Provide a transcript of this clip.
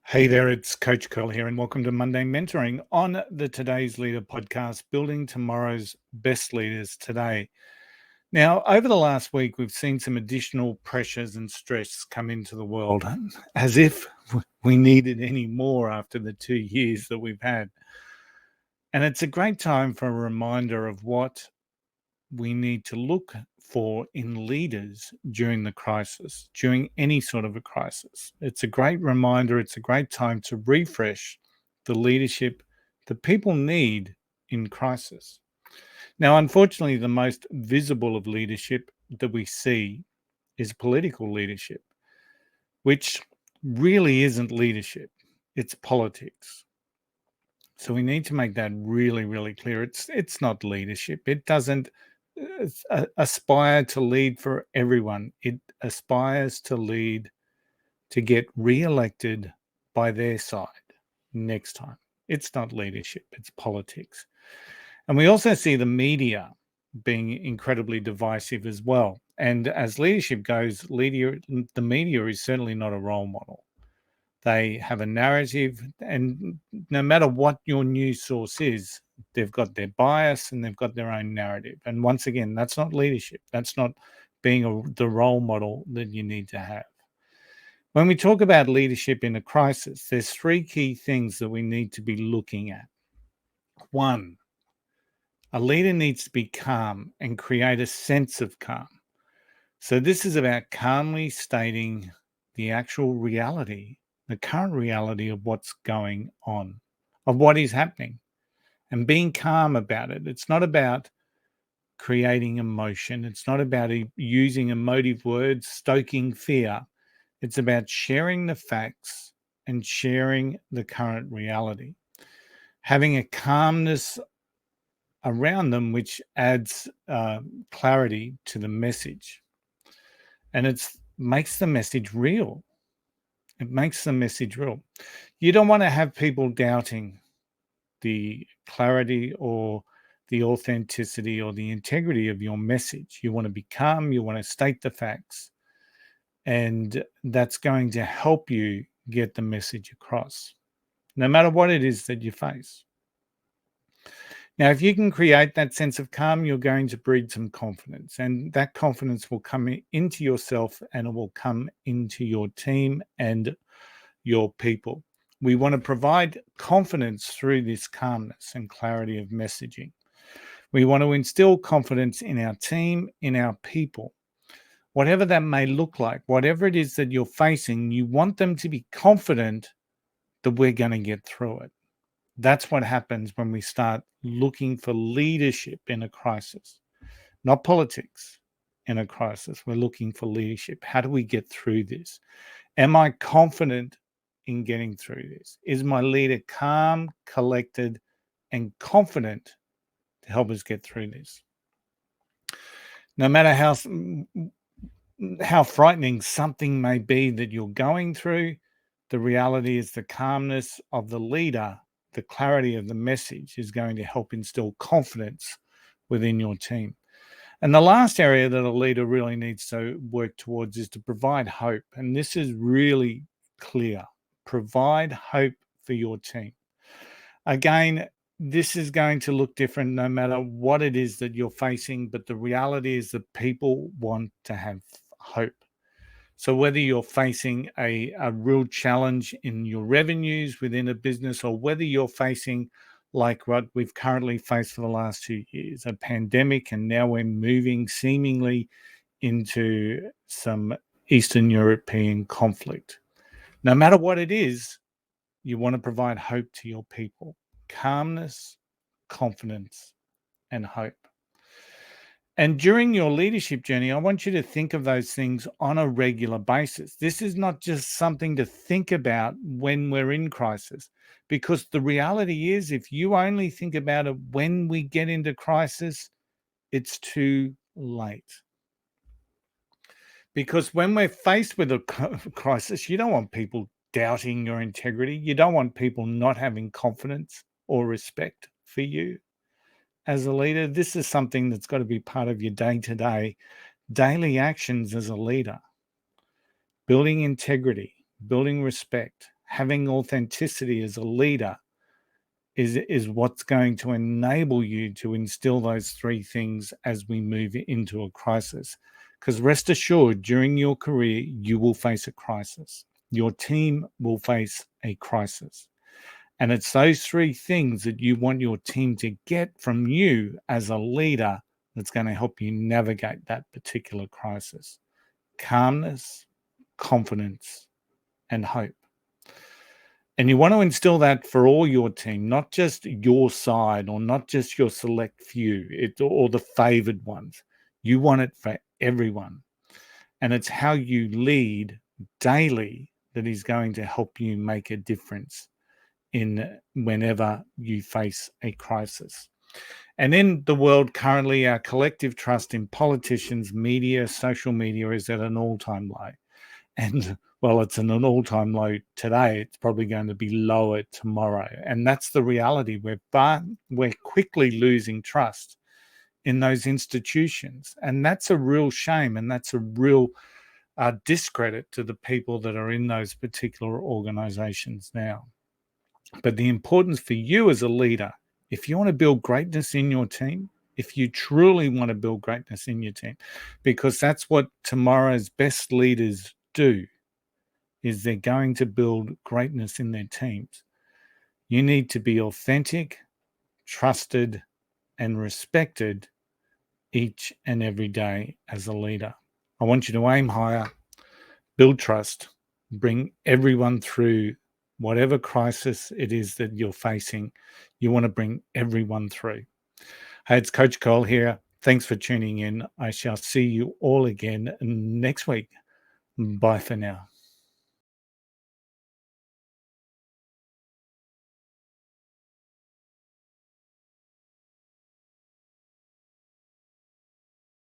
Hey there, it's Coach Curl here, and welcome to Monday Mentoring on the Today's Leader podcast, building tomorrow's best leaders today. Now, over the last week, we've seen some additional pressures and stress come into the world, as if we needed any more after the 2 years that we've had. And it's a great time for a reminder of what we need to look for in leaders during the crisis, during any sort of a crisis. It's a great reminder, it's a great time to refresh the leadership that people need in crisis. Now, unfortunately, the most visible of leadership that we see is political leadership, which really isn't leadership, it's politics. So we need to make that really, really clear. It's not leadership. It doesn't aspire to lead for everyone. It aspires to lead to get re-elected by their side next time. It's not leadership. It's politics. And we also see the media being incredibly divisive as well. And as leadership goes, the media is certainly not a role model. They have a narrative, and no matter what your news source is, they've got their bias and they've got their own narrative. And once again, that's not leadership. That's not being the role model that you need to have. When we talk about leadership in a crisis, there's three key things that we need to be looking at. One, a leader needs to be calm and create a sense of calm. So this is about calmly stating the actual reality, the current reality of what's going on, of what is happening, and being calm about it. It's not about creating emotion. It's not about using emotive words, stoking fear. It's about sharing the facts and sharing the current reality. Having a calmness around them, which adds clarity to the message. And it makes the message real. It makes the message real. You don't want to have people doubting the clarity or the authenticity or the integrity of your message. You want to be calm. You want to state the facts. And that's going to help you get the message across, no matter what it is that you face. Now, if you can create that sense of calm, you're going to breed some confidence, and that confidence will come into yourself and it will come into your team and your people. We want to provide confidence through this calmness and clarity of messaging. We want to instill confidence in our team, in our people. Whatever that may look like, whatever it is that you're facing, you want them to be confident that we're going to get through it. That's what happens when we start looking for leadership in a crisis, not politics in a crisis. We're looking for leadership. How do we get through this? Am I confident in getting through this? Is my leader calm, collected, and confident to help us get through this? No matter how frightening something may be that you're going through, the reality is the calmness of the leader, the clarity of the message is going to help instill confidence within your team. And the last area that a leader really needs to work towards is to provide hope. And this is really clear. Provide hope for your team. Again, this is going to look different no matter what it is that you're facing, but the reality is that people want to have hope. So whether you're facing a real challenge in your revenues within a business, or whether you're facing like what we've currently faced for the last 2 years, a pandemic, and now we're moving seemingly into some Eastern European conflict. No matter what it is, you want to provide hope to your people. Calmness, confidence, and hope. And during your leadership journey, I want you to think of those things on a regular basis. This is not just something to think about when we're in crisis, because the reality is, if you only think about it when we get into crisis, it's too late. Because when we're faced with a crisis, you don't want people doubting your integrity. You don't want people not having confidence or respect for you as a leader. This is something that's got to be part of your day-to-day, daily actions as a leader. Building integrity, building respect, having authenticity as a leader is what's going to enable you to instill those three things as we move into a crisis. Because rest assured, during your career, you will face a crisis. Your team will face a crisis. And it's those three things that you want your team to get from you as a leader that's going to help you navigate that particular crisis. Calmness, confidence, and hope. And you want to instill that for all your team, not just your side or not just your select few or the favored ones. You want it for everyone. And it's how you lead daily that is going to help you make a difference in whenever you face a crisis. And in the world currently, our collective trust in politicians, media, social media is at an all-time low. And well, it's an all-time low today. It's probably going to be lower tomorrow. And that's the reality. We're quickly losing trust in those institutions. And that's a real shame. And that's a real discredit to the people that are in those particular organizations now. But the importance for you as a leader, if you want to build greatness in your team, if you truly want to build greatness in your team, because that's what tomorrow's best leaders do, is they're going to build greatness in their teams. You need to be authentic, trusted, and respected each and every day as a leader. I want you to aim higher, build trust, bring everyone through whatever crisis it is that you're facing. You want to bring everyone through. Hey, it's Coach Cole here. Thanks for tuning in. I shall see you all again next week. Bye for now.